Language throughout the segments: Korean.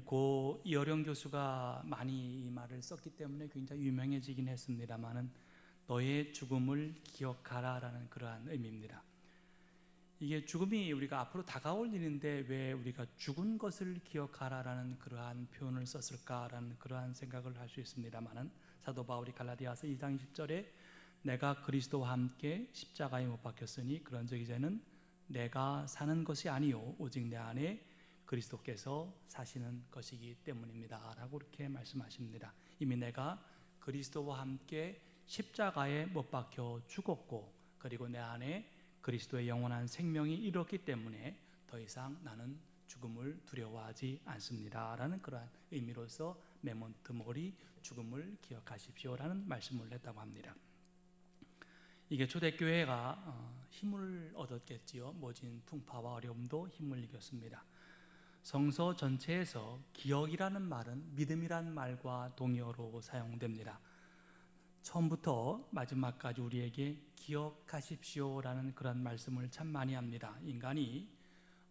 고 이어령 교수가 많이 이 말을 썼기 때문에 굉장히 유명해지긴 했습니다만은 너의 죽음을 기억하라라는 그러한 의미입니다. 이게 죽음이 우리가 앞으로 다가올 일인데 왜 우리가 죽은 것을 기억하라라는 그러한 표현을 썼을까라는 그러한 생각을 할 수 있습니다만은 사도 바울이 갈라디아서 2장 20절에 내가 그리스도와 함께 십자가에 못 박혔으니 그런즉 이제는 내가 사는 것이 아니요 오직 내 안에 그리스도께서 사시는 것이기 때문입니다 라고 이렇게 말씀하십니다. 이미 내가 그리스도와 함께 십자가에 못 박혀 죽었고 그리고 내 안에 그리스도의 영원한 생명이 이뤘기 때문에 더 이상 나는 죽음을 두려워하지 않습니다 라는 그러한 의미로서 메몬트 모리 죽음을 기억하십시오 라는 말씀을 했다고 합니다. 이게 초대교회가 힘을 얻었겠지요. 모진 풍파와 어려움도 힘을 이겼습니다. 성서 전체에서 기억이라는 말은 믿음이란 말과 동의어로 사용됩니다. 처음부터 마지막까지 우리에게 기억하십시오라는 그런 말씀을 참 많이 합니다. 인간이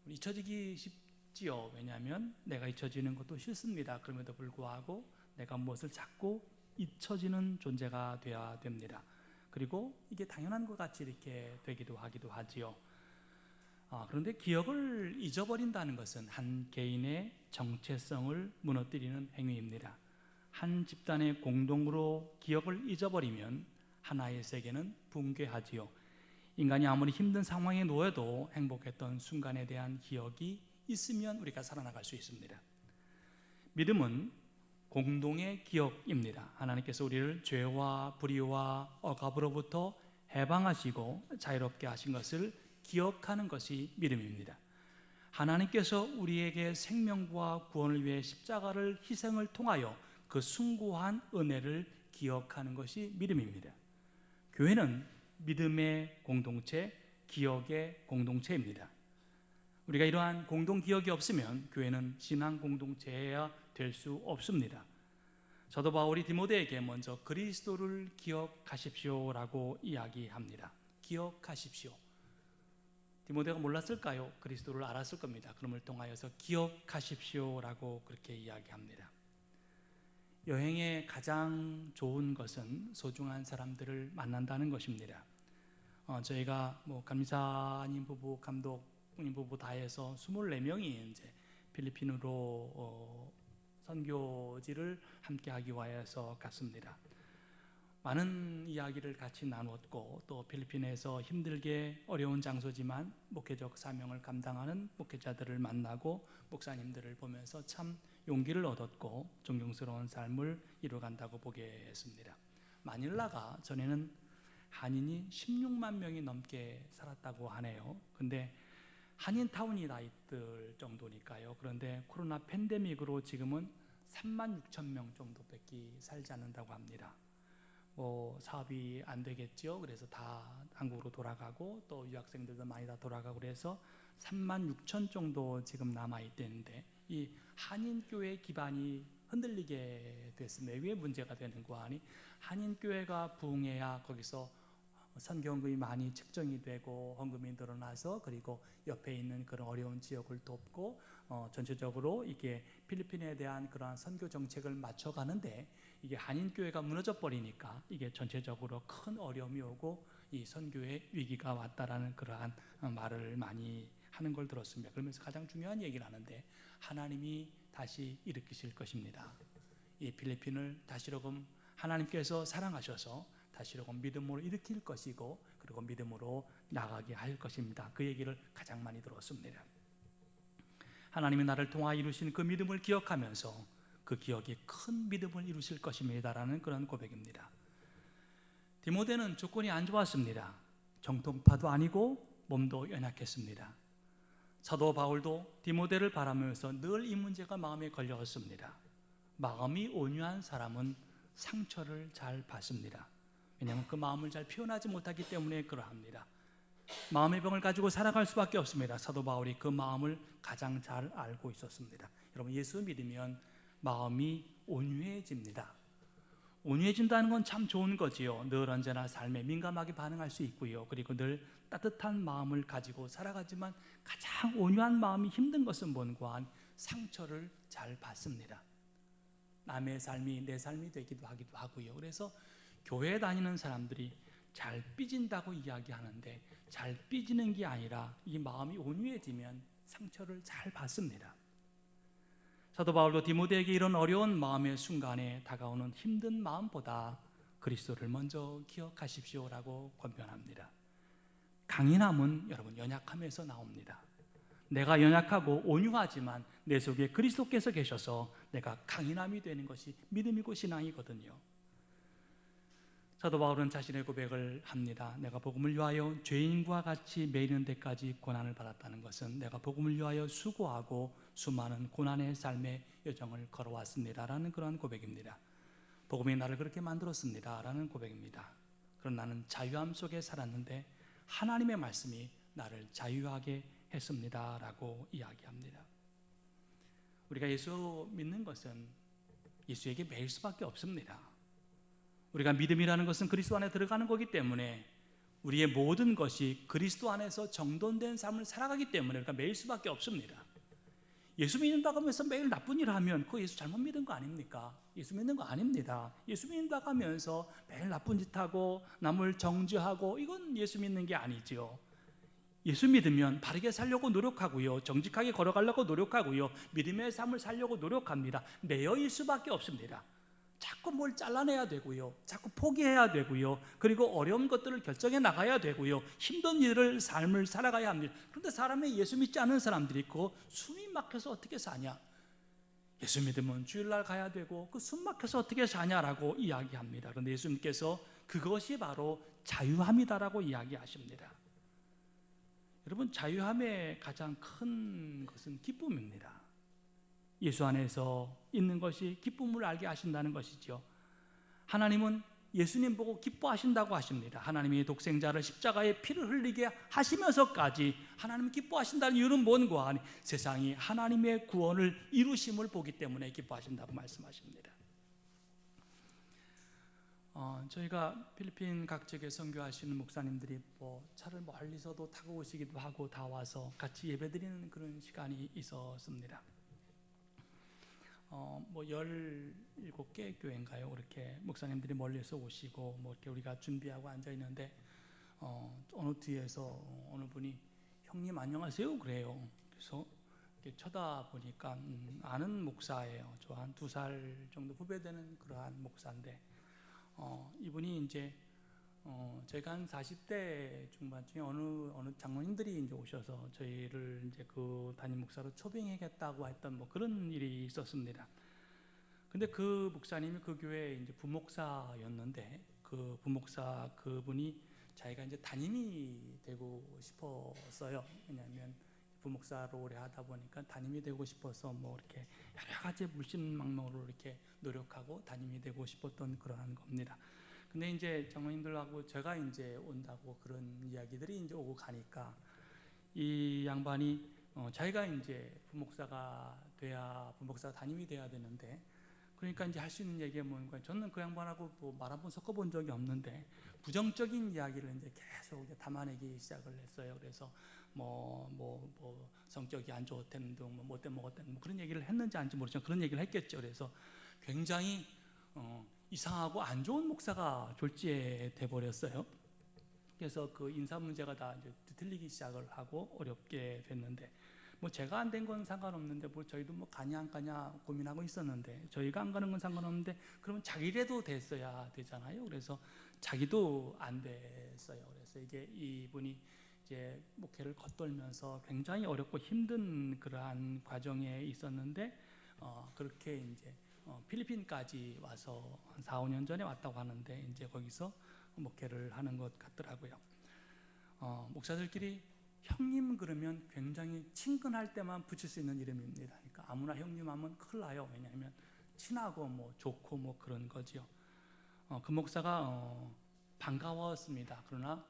잊혀지기 쉽지요. 왜냐하면 내가 잊혀지는 것도 싫습니다. 그럼에도 불구하고 내가 무엇을 자꾸 잊혀지는 존재가 되어야 됩니다. 그리고 이게 당연한 것 같이 이렇게 되기도 하지요. 그런데 기억을 잊어버린다는 것은 한 개인의 정체성을 무너뜨리는 행위입니다. 한 집단의 공동으로 기억을 잊어버리면 하나의 세계는 붕괴하지요. 인간이 아무리 힘든 상황에 놓여도 행복했던 순간에 대한 기억이 있으면 우리가 살아나갈 수 있습니다. 믿음은 공동의 기억입니다. 하나님께서 우리를 죄와 불의와 억압으로부터 해방하시고 자유롭게 하신 것을 기억하는 것이 믿음입니다. 하나님께서 우리에게 생명과 구원을 위해 십자가를 희생을 통하여 그 숭고한 은혜를 기억하는 것이 믿음입니다. 교회는 믿음의 공동체, 기억의 공동체입니다. 우리가 이러한 공동 기억이 없으면 교회는 신앙 공동체여야 될 수 없습니다. 사도 바울이 디모데에게 먼저 그리스도를 기억하십시오라고 이야기합니다. 기억하십시오. 디모데가 몰랐을까요? 그리스도를 알았을 겁니다. 그럼을 통하여서 기억하십시오라고 그렇게 이야기합니다. 여행의 가장 좋은 것은 소중한 사람들을 만난다는 것입니다. 저희가 감사님 부부, 감독님 부부 다 해서 24명이 이제 필리핀으로 선교지를 함께 하기 위해서 갔습니다. 많은 이야기를 같이 나눴고 또 필리핀에서 힘들게 어려운 장소지만 목회적 사명을 감당하는 목회자들을 만나고 목사님들을 보면서 참 용기를 얻었고 존경스러운 삶을 이루어간다고 보게 했습니다. 마닐라가 전에는 한인이 16만 명이 넘게 살았다고 하네요. 근데 한인타운이 있을 정도니까요. 그런데 코로나 팬데믹으로 지금은 3만 6천 명 정도밖에 살지 않는다고 합니다. 사업이 안 되겠죠. 그래서 다 한국으로 돌아가고 또 유학생들도 많이 다 돌아가고 그래서 3만 6천 정도 지금 남아있다는데 이 한인교회 기반이 흔들리게 됐습니다. 왜 문제가 되는 거 아니? 한인교회가 부흥해야 거기서 선교헌금이 많이 책정이 되고 헌금이 늘어나서 그리고 옆에 있는 그런 어려운 지역을 돕고 전체적으로 이게 필리핀에 대한 그러한 선교 정책을 맞춰가는데 이게 한인교회가 무너져 버리니까 이게 전체적으로 큰 어려움이 오고 이 선교의 위기가 왔다라는 그러한 말을 많이 하는 걸 들었습니다. 그러면서 가장 중요한 얘기를 하는데 하나님이 다시 일으키실 것입니다. 이 필리핀을 다시금 하나님께서 사랑하셔서 다시금 믿음으로 일으킬 것이고 그리고 믿음으로 나가게 할 것입니다. 그 얘기를 가장 많이 들었습니다. 하나님이 나를 통하여 이루신 그 믿음을 기억하면서 그 기억이 큰 믿음을 이루실 것입니다라는 그런 고백입니다. 디모데는 조건이 안 좋았습니다. 정통파도 아니고 몸도 연약했습니다. 사도 바울도 디모데를 바라면서 늘 이 문제가 마음에 걸렸습니다. 마음이 온유한 사람은 상처를 잘 받습니다. 왜냐하면 그 마음을 잘 표현하지 못하기 때문에 그러합니다. 마음의 병을 가지고 살아갈 수밖에 없습니다. 사도 바울이 그 마음을 가장 잘 알고 있었습니다. 여러분, 예수 믿으면 마음이 온유해집니다. 온유해진다는 건 참 좋은 거지요. 늘 언제나 삶에 민감하게 반응할 수 있고요. 그리고 늘 따뜻한 마음을 가지고 살아가지만 가장 온유한 마음이 힘든 것은 뭔가 상처를 잘 받습니다. 남의 삶이 내 삶이 되기도 하기도 하고요. 그래서 교회 다니는 사람들이 잘 삐진다고 이야기하는데 잘 삐지는 게 아니라 이 마음이 온유해지면 상처를 잘 받습니다. 사도 바울도 디모데에게 이런 어려운 마음의 순간에 다가오는 힘든 마음보다 그리스도를 먼저 기억하십시오라고 권면합니다. 강인함은 여러분 연약함에서 나옵니다. 내가 연약하고 온유하지만 내 속에 그리스도께서 계셔서 내가 강인함이 되는 것이 믿음이고 신앙이거든요. 사도 바울은 자신의 고백을 합니다. 내가 복음을 위하여 죄인과 같이 매이는 데까지 고난을 받았다는 것은 내가 복음을 위하여 수고하고 수많은 고난의 삶의 여정을 걸어왔습니다 라는 그러한 고백입니다. 복음이 나를 그렇게 만들었습니다 라는 고백입니다. 그런 나는 자유함 속에 살았는데 하나님의 말씀이 나를 자유하게 했습니다 라고 이야기합니다. 우리가 예수 믿는 것은 예수에게 매일 수밖에 없습니다. 우리가 믿음이라는 것은 그리스도 안에 들어가는 거기 때문에 우리의 모든 것이 그리스도 안에서 정돈된 삶을 살아가기 때문에 우리가 매일 수밖에 없습니다. 예수 믿는다고 하면서 매일 나쁜 일을 하면 그거 예수 잘못 믿은 거 아닙니까? 예수 믿는 거 아닙니다. 예수 믿는다고 하면서 매일 나쁜 짓 하고 남을 정죄하고 이건 예수 믿는 게 아니죠. 예수 믿으면 바르게 살려고 노력하고요, 정직하게 걸어가려고 노력하고요, 믿음의 삶을 살려고 노력합니다. 매여일 수밖에 없습니다. 자꾸 뭘 잘라내야 되고요, 자꾸 포기해야 되고요, 그리고 어려운 것들을 결정해 나가야 되고요, 힘든 일을 삶을 살아가야 합니다. 그런데 사람이 예수 믿지 않은 사람들이 있고 숨이 막혀서 어떻게 사냐? 예수 믿으면 주일날 가야 되고 그 숨 막혀서 어떻게 사냐라고 이야기합니다. 그런데 예수님께서 그것이 바로 자유함이다라고 이야기하십니다. 여러분, 자유함의 가장 큰 것은 기쁨입니다. 예수 안에서 있는 것이 기쁨을 알게 하신다는 것이죠. 하나님은 예수님 보고 기뻐하신다고 하십니다. 하나님이 독생자를 십자가에 피를 흘리게 하시면서까지 하나님은 기뻐하신다는 이유는 뭔가 하니 세상이 하나님의 구원을 이루심을 보기 때문에 기뻐하신다고 말씀하십니다. 저희가 필리핀 각지에 선교하시는 목사님들이 차를 멀리서도 타고 오시기도 하고 다 와서 같이 예배드리는 그런 시간이 있었습니다. 17개 교회인가요? 그렇게 목사님들이 멀리서 오시고 이렇게 우리가 준비하고 앉아 있는데 어느 뒤에서 어느 분이 형님 안녕하세요 그래요. 그래서 이렇게 쳐다보니까 아는 목사예요. 저 한 2살 정도 후배되는 그러한 목사인데 이분이 이제 저희가 한 40대 중반쯤에 어느 장로님들이 이제 오셔서 저희를 이제 그 담임 목사로 초빙하겠다고 했던 그런 일이 있었습니다. 근데 그 목사님이 그 교회 이제 부목사였는데 그 부목사 그분이 자기가 이제 담임이 되고 싶었어요. 왜냐하면 부목사로 오래 하다 보니까 담임이 되고 싶어서 이렇게 여러 가지 물신망명으로 이렇게 노력하고 담임이 되고 싶었던 그러한 겁니다. 근데 이제 장로님들하고 제가 이제 온다고 그런 이야기들이 이제 오고 가니까 이 양반이 자기가 이제 부목사가 돼야 부목사 담임이 돼야 되는데 그러니까 이제 할 수 있는 얘기가 뭔가 저는 그 양반하고 말 한 번 섞어본 적이 없는데 부정적인 이야기를 이제 계속 이제 담아내기 시작을 했어요. 그래서 성격이 안 좋았다는 등 뭐 때문에 먹었다는 그런 얘기를 했는지 아닌지 모르지만 그런 얘기를 했겠죠. 그래서 굉장히 이상하고 안 좋은 목사가 졸지에 돼버렸어요. 그래서 그 인사 문제가 다 이제 뒤틀리기 시작을 하고 어렵게 됐는데 제가 안 된 건 상관없는데 저희도 가냐 안 가냐 고민하고 있었는데 저희가 안 가는 건 상관없는데 그러면 자기라도 됐어야 되잖아요. 그래서 자기도 안 됐어요. 그래서 이분이 이제 목회를 겉돌면서 굉장히 어렵고 힘든 그러한 과정에 있었는데 그렇게 이제 필리핀까지 와서 한 4, 5년 전에 왔다고 하는데 이제 거기서 목회를 하는 것 같더라고요. 목사들끼리 형님 그러면 굉장히 친근할 때만 붙일 수 있는 이름입니다. 그러니까 아무나 형님 하면 큰일 나요. 왜냐하면 친하고 좋고 그런 거죠. 그 목사가 반가웠습니다. 그러나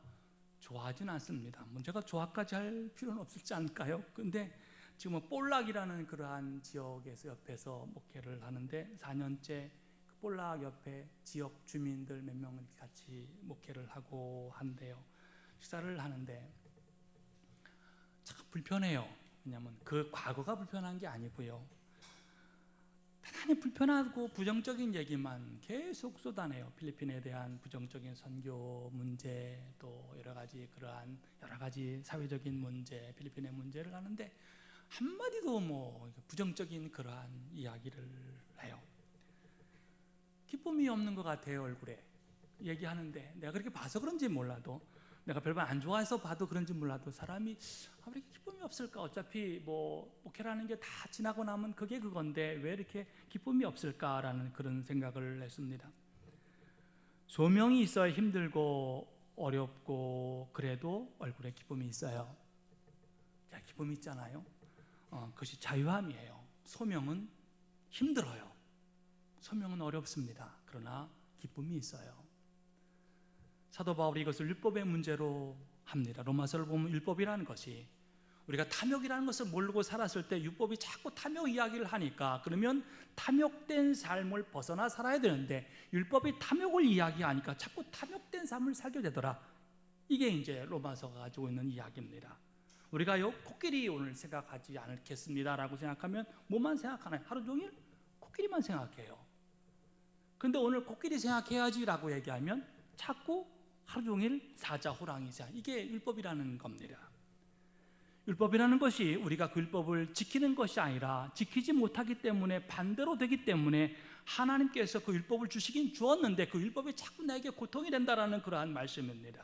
좋아하진 않습니다. 제가 좋아까지 할 필요는 없을지 않을까요? 근데 지금 볼락이라는 그러한 지역에서 옆에서 목회를 하는데 4년째 그 볼락 옆에 지역 주민들 몇 명을 같이 목회를 하고 한대요. 식사를 하는데 참 불편해요. 왜냐하면 그 과거가 불편한 게 아니고요. 대단히 불편하고 부정적인 얘기만 계속 쏟아내요. 필리핀에 대한 부정적인 선교 문제, 또 여러 가지 사회적인 문제, 필리핀의 문제를 하는데 한마디도 뭐 부정적인 그러한 이야기를 해요. 기쁨이 없는 것 같아요. 얼굴에 얘기하는데 내가 그렇게 봐서 그런지 몰라도, 내가 별반 안 좋아해서 봐도 그런지 몰라도 사람이 왜 이렇게 기쁨이 없을까? 어차피 뭐 목회라는 게 다 지나고 나면 그게 그건데 왜 이렇게 기쁨이 없을까라는 그런 생각을 했습니다. 소명이 있어야 힘들고 어렵고 그래도 얼굴에 기쁨이 있어요. 자, 기쁨이 있잖아요. 그것이 자유함이에요. 소명은 힘들어요. 소명은 어렵습니다. 그러나 기쁨이 있어요. 사도 바울이 이것을 율법의 문제로 합니다. 로마서를 보면 율법이라는 것이, 우리가 탐욕이라는 것을 모르고 살았을 때 율법이 자꾸 탐욕 이야기를 하니까, 그러면 탐욕된 삶을 벗어나 살아야 되는데 율법이 탐욕을 이야기하니까 자꾸 탐욕된 삶을 살게 되더라. 이게 이제 로마서가 가지고 있는 이야기입니다. 우리가요, 코끼리 오늘 생각하지 않겠습니다라고 생각하면 뭐만 생각하나요? 하루 종일 코끼리만 생각해요. 근데 오늘 코끼리 생각해야지라고 얘기하면 자꾸 하루 종일 사자, 호랑이 생각. 이게 율법이라는 겁니다. 율법이라는 것이 우리가 그 율법을 지키는 것이 아니라 지키지 못하기 때문에 반대로 되기 때문에 하나님께서 그 율법을 주시긴 주었는데 그 율법이 자꾸 나에게 고통이 된다라는 그러한 말씀입니다.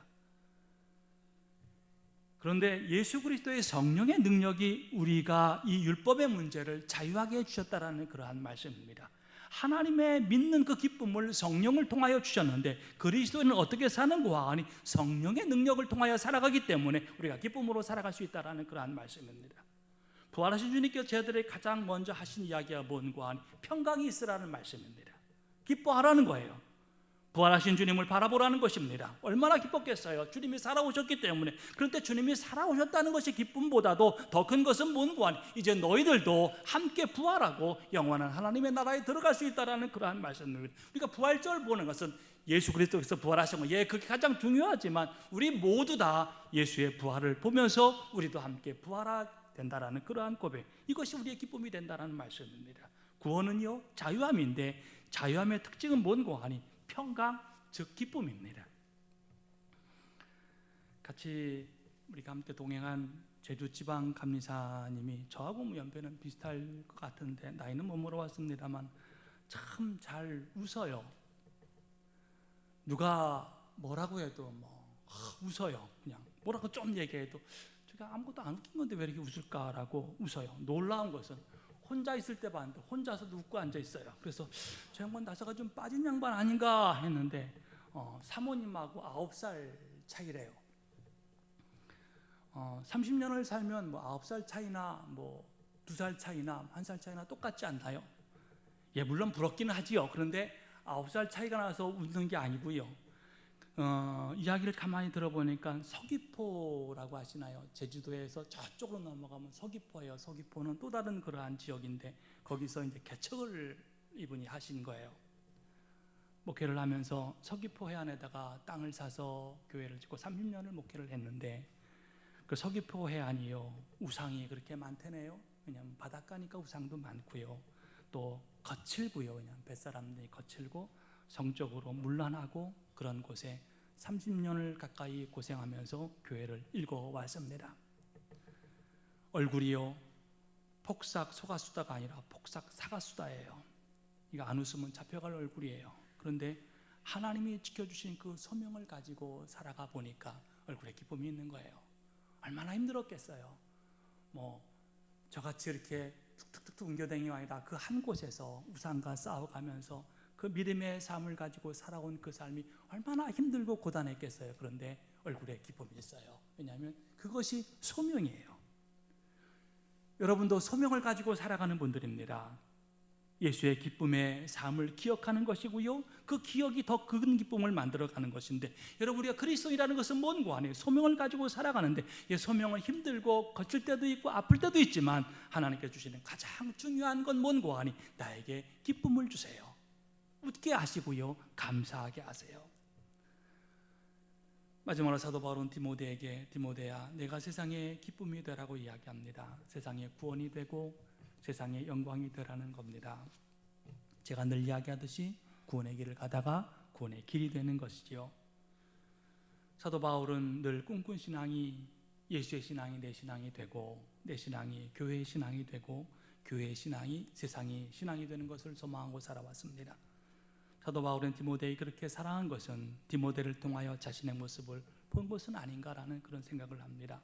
그런데 예수 그리스도의 성령의 능력이 우리가 이 율법의 문제를 자유하게 해주셨다라는 그러한 말씀입니다. 하나님의 믿는 그 기쁨을 성령을 통하여 주셨는데 그리스도인은 어떻게 사는 거와 아니 성령의 능력을 통하여 살아가기 때문에 우리가 기쁨으로 살아갈 수 있다는 그러한 말씀입니다. 부활하신 주님께서 저희들에게 가장 먼저 하신 이야기가 뭔가 아니 평강이 있으라는 말씀입니다. 기뻐하라는 거예요. 부활하신 주님을 바라보라는 것입니다. 얼마나 기뻤겠어요. 주님이 살아오셨기 때문에. 그런데 주님이 살아오셨다는 것이 기쁨보다도 더 큰 것은 뭔고 하니 이제 너희들도 함께 부활하고 영원한 하나님의 나라에 들어갈 수 있다는 그러한 말씀입니다. 우리가 부활절 보는 것은 예수 그리스도께서 부활하신 거, 그게 가장 중요하지만 우리 모두 다 예수의 부활을 보면서 우리도 함께 부활하게 된다는 그러한 고백, 이것이 우리의 기쁨이 된다는 말씀입니다. 구원은요 자유함인데 자유함의 특징은 뭔고 하니 평강, 즉 기쁨입니다. 같이 우리가 함께 동행한 제주 지방 감리사님이 저하고 연배는 비슷할 것 같은데 나이는 못 물어봤습니다만 참 잘 웃어요. 누가 뭐라고 해도 웃어요. 그냥 뭐라고 좀 얘기해도 제가 아무것도 안 웃긴 건데 왜 이렇게 웃을까라고 웃어요. 놀라운 것은 혼자 있을 때 봤는데 혼자서도 웃고 앉아 있어요. 그래서 저 양반 나사가 좀 빠진 양반 아닌가 했는데 사모님하고 9살 차이래요. 30년을 살면 9살 차이나 2살 차이나 1살 차이나 똑같지 않나요? 물론 부럽기는 하지요. 그런데 9살 차이가 나서 웃는 게 아니고요. 이야기를 가만히 들어보니까 서귀포라고 하시나요? 제주도에서 저쪽으로 넘어가면 서귀포예요. 서귀포는 또 다른 그러한 지역인데 거기서 이제 개척을 이분이 하신 거예요. 목회를 하면서 서귀포 해안에다가 땅을 사서 교회를 짓고 30년을 목회를 했는데 그 서귀포 해안이요 우상이 그렇게 많대네요. 왜냐하면 바닷가니까 우상도 많고요. 또 거칠고요. 그냥 뱃사람들이 거칠고 성적으로 문란하고 그런 곳에 30년을 가까이 고생하면서 교회를 읽어왔습니다. 얼굴이요 폭삭 소가수다가 아니라 폭삭 사가수다예요. 이거 안 웃으면 잡혀갈 얼굴이에요. 그런데 하나님이 지켜주신 그 소명을 가지고 살아가 보니까 얼굴에 기쁨이 있는 거예요. 얼마나 힘들었겠어요. 저같이 이렇게 툭툭툭 옮겨다니가 아니라 그 한 곳에서 우상과 싸워가면서 그 믿음의 삶을 가지고 살아온 그 삶이 얼마나 힘들고 고단했겠어요. 그런데 얼굴에 기쁨이 있어요. 왜냐하면 그것이 소명이에요. 여러분도 소명을 가지고 살아가는 분들입니다. 예수의 기쁨의 삶을 기억하는 것이고요. 그 기억이 더 큰 기쁨을 만들어가는 것인데 여러분 우리가 그리스도인이라는 것은 뭔고 하네요. 소명을 가지고 살아가는데 이 소명은 힘들고 거칠 때도 있고 아플 때도 있지만 하나님께 주시는 가장 중요한 건 뭔고 하니 나에게 기쁨을 주세요. 웃게 하시고요 감사하게 하세요. 마지막으로 사도 바울은 디모데에게 디모데야 내가 세상의 기쁨이 되라고 이야기합니다. 세상의 구원이 되고 세상의 영광이 되라는 겁니다. 제가 늘 이야기하듯이 구원의 길을 가다가 구원의 길이 되는 것이지요. 사도 바울은 늘 꿈꾼 신앙이 예수의 신앙이 내 신앙이 되고 내 신앙이 교회의 신앙이 되고 교회의 신앙이 세상의 신앙이 되는 것을 소망하고 살아왔습니다. 사도 바울은 디모데를 그렇게 사랑한 것은 디모데를 통하여 자신의 모습을 본 것은 아닌가라는 그런 생각을 합니다.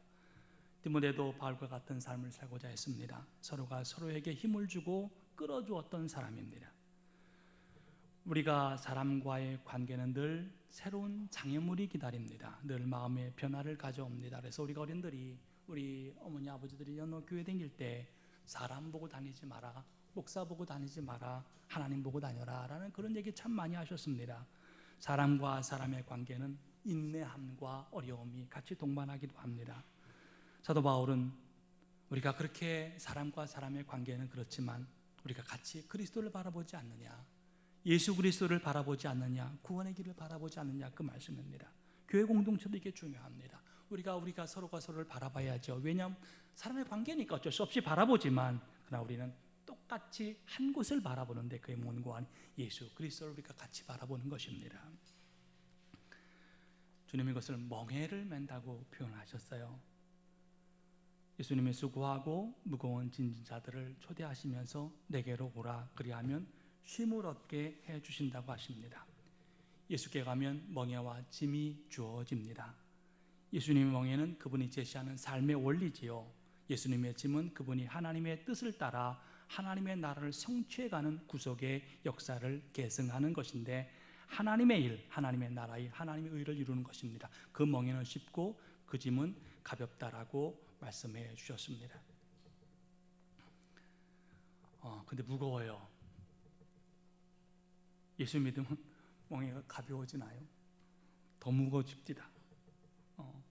디모데도 바울과 같은 삶을 살고자 했습니다. 서로가 서로에게 힘을 주고 끌어주었던 사람입니다. 우리가 사람과의 관계는 늘 새로운 장애물이 기다립니다. 늘 마음의 변화를 가져옵니다. 그래서 우리가 어린들이 우리 어머니 아버지들이 연호 교회 다닐 때 사람 보고 다니지 마라, 목사 보고 다니지 마라, 하나님 보고 다녀라 라는 그런 얘기 참 많이 하셨습니다. 사람과 사람의 관계는 인내함과 어려움이 같이 동반하기도 합니다. 사도 바울은 우리가 그렇게 사람과 사람의 관계는 그렇지만 우리가 같이 그리스도를 바라보지 않느냐, 예수 그리스도를 바라보지 않느냐, 구원의 길을 바라보지 않느냐 그 말씀입니다. 교회 공동체도 이게 중요합니다. 우리가 서로가 서로를 바라봐야죠. 왜냐하면 사람의 관계니까 어쩔 수 없이 바라보지만 그러나 우리는 똑같이 한 곳을 바라보는데 그의 문고한 예수 그리스도를 우리가 같이 바라보는 것입니다. 주님이 이것을 멍에를 맨다고 표현하셨어요. 예수님이 수고하고 무거운 짐진 자들을 초대하시면서 내게로 오라 그리하면 쉼을 얻게 해주신다고 하십니다. 예수께 가면 멍에와 짐이 주어집니다. 예수님의 멍에는 그분이 제시하는 삶의 원리지요. 예수님의 짐은 그분이 하나님의 뜻을 따라 하나님의 나라를 성취해가는 구속의 역사를 계승하는 것인데 하나님의 일, 하나님의 나라의 하나님의 의를 이루는 것입니다. 그 멍에는 쉽고 그 짐은 가볍다라고 말씀해 주셨습니다. 근데 무거워요. 예수 믿으면 멍에가 가벼워지나요? 더 무거워집니다.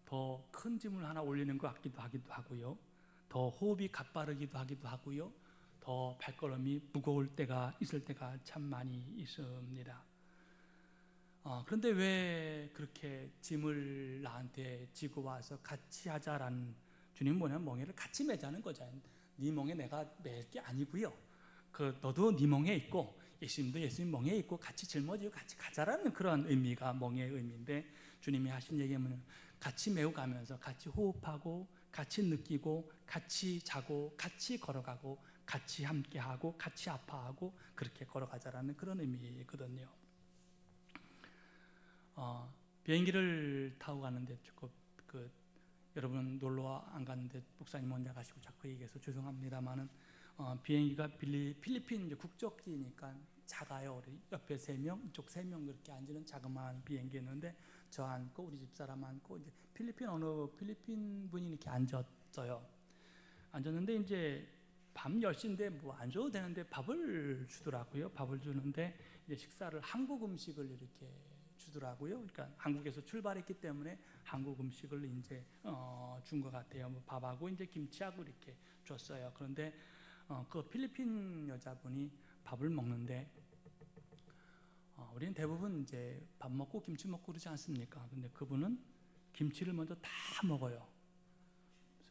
더 큰 짐을 하나 올리는 것 같기도 하고요. 더 호흡이 가빠르기도 하기도 하고요. 더 발걸음이 무거울 때가 있을 때가 참 많이 있습니다. 그런데 왜 그렇게 짐을 나한테 지고 와서 같이 하자라는 주님 뭐냐면 멍에를 같이 매자는 거죠. 네 멍에 내가 맬 게 아니고요. 너도 네 멍에 있고 예수님도 예수님 멍에 있고 같이 짊어지고 같이 가자라는 그런 의미가 멍에의 의미인데 주님이 하신 얘기는 같이 메고 가면서 같이 호흡하고 같이 느끼고 같이 자고 같이 걸어가고 같이 함께하고 같이 아파하고 그렇게 걸어가자라는 그런 의미거든요. 비행기를 타고 가는데 여러분 놀러 안 갔는데 목사님 혼자 가시고 자꾸 얘기해서 죄송합니다만은 비행기가 필리핀 국적기니까 작아요. 우리 옆에 3명, 이쪽 3명 그렇게 앉는 자그마한 비행기였는데 저 앉고 우리 집사람 앉고 이제 필리핀 분이 이렇게 앉았어요. 앉았는데 이제 밤 10시인데 뭐 안 줘도 되는데 밥을 주더라고요. 밥을 주는데 이제 식사를 한국 음식을 이렇게 주더라고요. 그러니까 한국에서 출발했기 때문에 한국 음식을 이제 준 것 같아요. 뭐 밥하고 이제 김치하고 이렇게 줬어요. 그런데 그 필리핀 여자분이 밥을 먹는데 우리는 대부분 이제 밥 먹고 김치 먹고 그러지 않습니까? 근데 그분은 김치를 먼저 다 먹어요.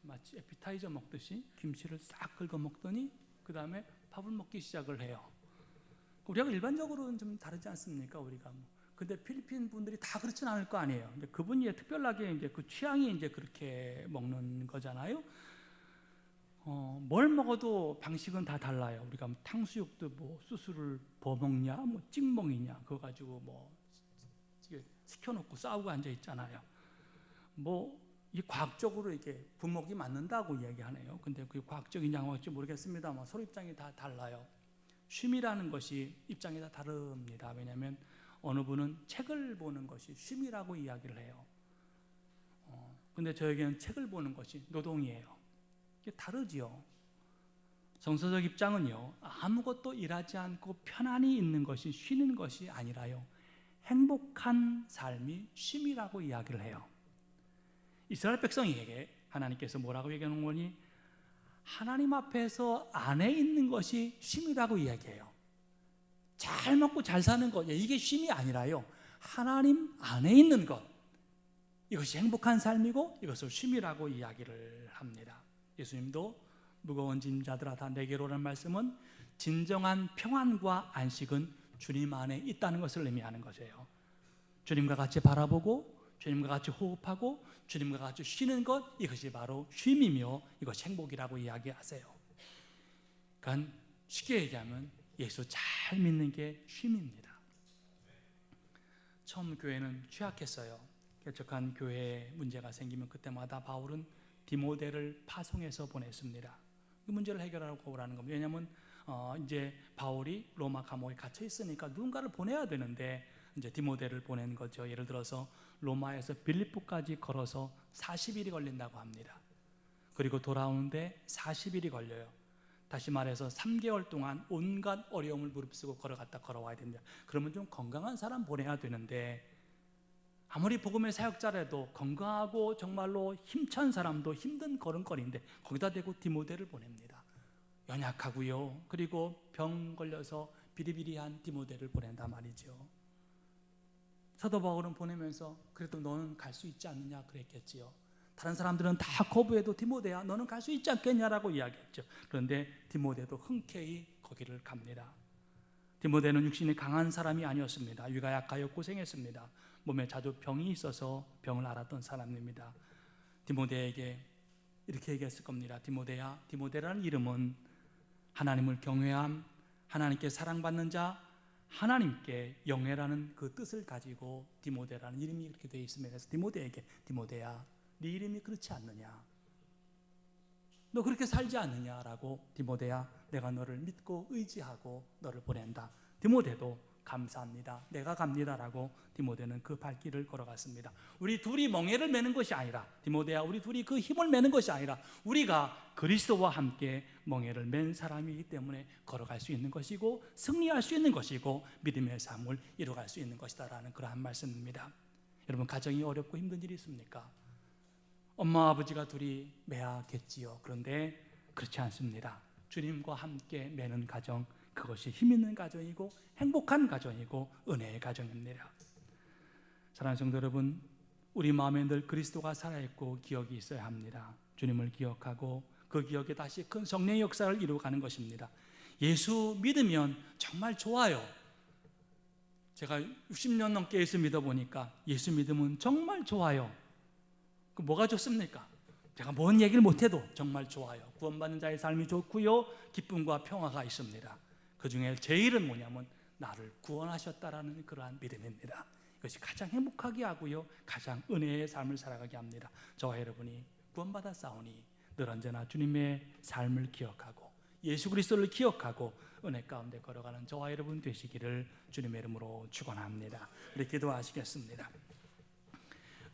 마치 에피타이저 먹듯이 김치를 싹 긁어 먹더니 그 다음에 밥을 먹기 시작을 해요. 우리가 일반적으로는 좀 다르지 않습니까? 우리가 근데 필리핀 분들이 다 그렇진 않을 거 아니에요. 근데 그분이 특별하게 이제 그 취향이 이제 그렇게 먹는 거잖아요. 뭘 먹어도 방식은 다 달라요. 우리가 탕수육도 뭐 수수를 버먹냐, 뭐 찍먹이냐, 그거 가지고 뭐 시켜놓고 싸우고 앉아 있잖아요. 뭐 이 과학적으로 이게 부먹이 맞는다고 이야기하네요. 근데 그게 과학적이냐 할지 모르겠습니다만 서로 입장이 다 달라요. 쉼이라는 것이 입장이 다 다릅니다. 왜냐하면 어느 분은 책을 보는 것이 쉼이라고 이야기를 해요. 근데 저에게는 책을 보는 것이 노동이에요. 이게 다르지요. 정서적 입장은요, 아무것도 일하지 않고 편안히 있는 것이 쉬는 것이 아니라요, 행복한 삶이 쉼이라고 이야기를 해요. 이스라엘 백성에게 하나님께서 뭐라고 얘기하는 거니? 하나님 앞에서 안에 있는 것이 쉼이라고 이야기해요. 잘 먹고 잘 사는 것, 이게 쉼이 아니라요, 하나님 안에 있는 것, 이것이 행복한 삶이고 이것을 쉼이라고 이야기를 합니다. 예수님도 무거운 짐자들아 다 내게로 오라는 말씀은 진정한 평안과 안식은 주님 안에 있다는 것을 의미하는 것이에요. 주님과 같이 바라보고 주님과 같이 호흡하고 주님과 같이 쉬는 것, 이것이 바로 쉼이며 이것이 행복이라고 이야기하세요. 그러니까 쉽게 얘기하면 예수 잘 믿는 게 쉼입니다. 처음 교회는 취약했어요. 개척한 교회에 문제가 생기면 그때마다 바울은 디모데를 파송해서 보냈습니다. 그 문제를 해결하고 오라는 겁니다. 왜냐하면 이제 바울이 로마 감옥에 갇혀 있으니까 누군가를 보내야 되는데 이제 디모데를 보낸 거죠. 예를 들어서 로마에서 빌립보까지 걸어서 40일이 걸린다고 합니다. 그리고 돌아오는데 40일이 걸려요. 다시 말해서 3개월 동안 온갖 어려움을 무릅쓰고 걸어갔다 걸어와야 됩니다. 그러면 좀 건강한 사람 보내야 되는데 아무리 복음의 사역자라도 건강하고 정말로 힘찬 사람도 힘든 걸음걸이인데 거기다 대고 디모데를 보냅니다. 연약하고요. 그리고 병 걸려서 비리비리한 디모데를 보낸단 말이죠. 사도 바울은 보내면서 그래도 너는 갈 수 있지 않느냐 그랬겠지요. 다른 사람들은 다 거부해도 디모데야 너는 갈 수 있지 않겠냐라고 이야기했죠. 그런데 디모데도 흔쾌히 거기를 갑니다. 디모데는 육신이 강한 사람이 아니었습니다. 위가 약하여 고생했습니다. 몸에 자주 병이 있어서 병을 앓았던 사람입니다. 디모데에게 이렇게 얘기했을 겁니다. 디모데야, 디모데라는 이름은 하나님을 경외함, 하나님께 사랑받는 자, 하나님께 영예라는 그 뜻을 가지고 디모데라는 이름이 그렇게 되어 있습니다. 그래서 디모데에게 디모데야, 네 이름이 그렇지 않느냐? 너 그렇게 살지 않느냐라고 디모데야, 내가 너를 믿고 의지하고 너를 보낸다. 디모데도 감사합니다. 내가 갑니다라고 디모데는 그 발길을 걸어갔습니다. 우리 둘이 멍에를 매는 것이 아니라 디모데야, 우리 둘이 그 힘을 매는 것이 아니라 우리가 그리스도와 함께 멍에를 맨 사람이기 때문에 걸어갈 수 있는 것이고 승리할 수 있는 것이고 믿음의 삶을 이루어갈 수 있는 것이다라는 그러한 말씀입니다. 여러분, 가정이 어렵고 힘든 일이 있습니까? 엄마 아버지가 둘이 매하겠지요. 그런데 그렇지 않습니다. 주님과 함께 매는 가정, 그것이 힘있는 가정이고 행복한 가정이고 은혜의 가정입니다. 사랑하는 성도 여러분, 우리 마음에 늘 그리스도가 살아있고 기억이 있어야 합니다. 주님을 기억하고 그 기억에 다시 큰 성령의 역사를 이루어가는 것입니다. 예수 믿으면 정말 좋아요. 제가 60년 넘게 예수 믿어보니까 예수 믿으면 정말 좋아요. 그 뭐가 좋습니까? 제가 뭔 얘기를 못해도 정말 좋아요. 구원받는 자의 삶이 좋고요, 기쁨과 평화가 있습니다. 그 중에 제일은 뭐냐면 나를 구원하셨다라는 그러한 믿음입니다. 이것이 가장 행복하게 하고요, 가장 은혜의 삶을 살아가게 합니다. 저와 여러분이 구원받았사오니 늘 언제나 주님의 삶을 기억하고 예수 그리스도를 기억하고 은혜 가운데 걸어가는 저와 여러분 되시기를 주님의 이름으로 축원합니다. 우리 기도하시겠습니다.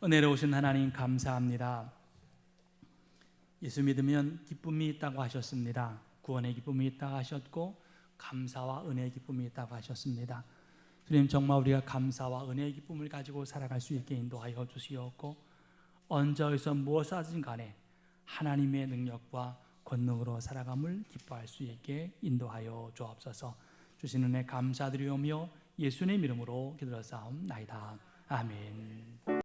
은혜로우신 하나님 감사합니다. 예수 믿으면 기쁨이 있다고 하셨습니다. 구원의 기쁨이 있다고 하셨고 감사와 은혜의 기쁨이 있다고 하셨습니다. 주님, 정말 우리가 감사와 은혜의 기쁨을 가지고 살아갈 수 있게 인도하여 주시옵고 언제 어디서 무엇을 하든 간에 하나님의 능력과 권능으로 살아감을 기뻐할 수 있게 인도하여 주옵소서. 주신 은혜 감사드리오며 예수님의 이름으로 기도하옵나이다. 아멘.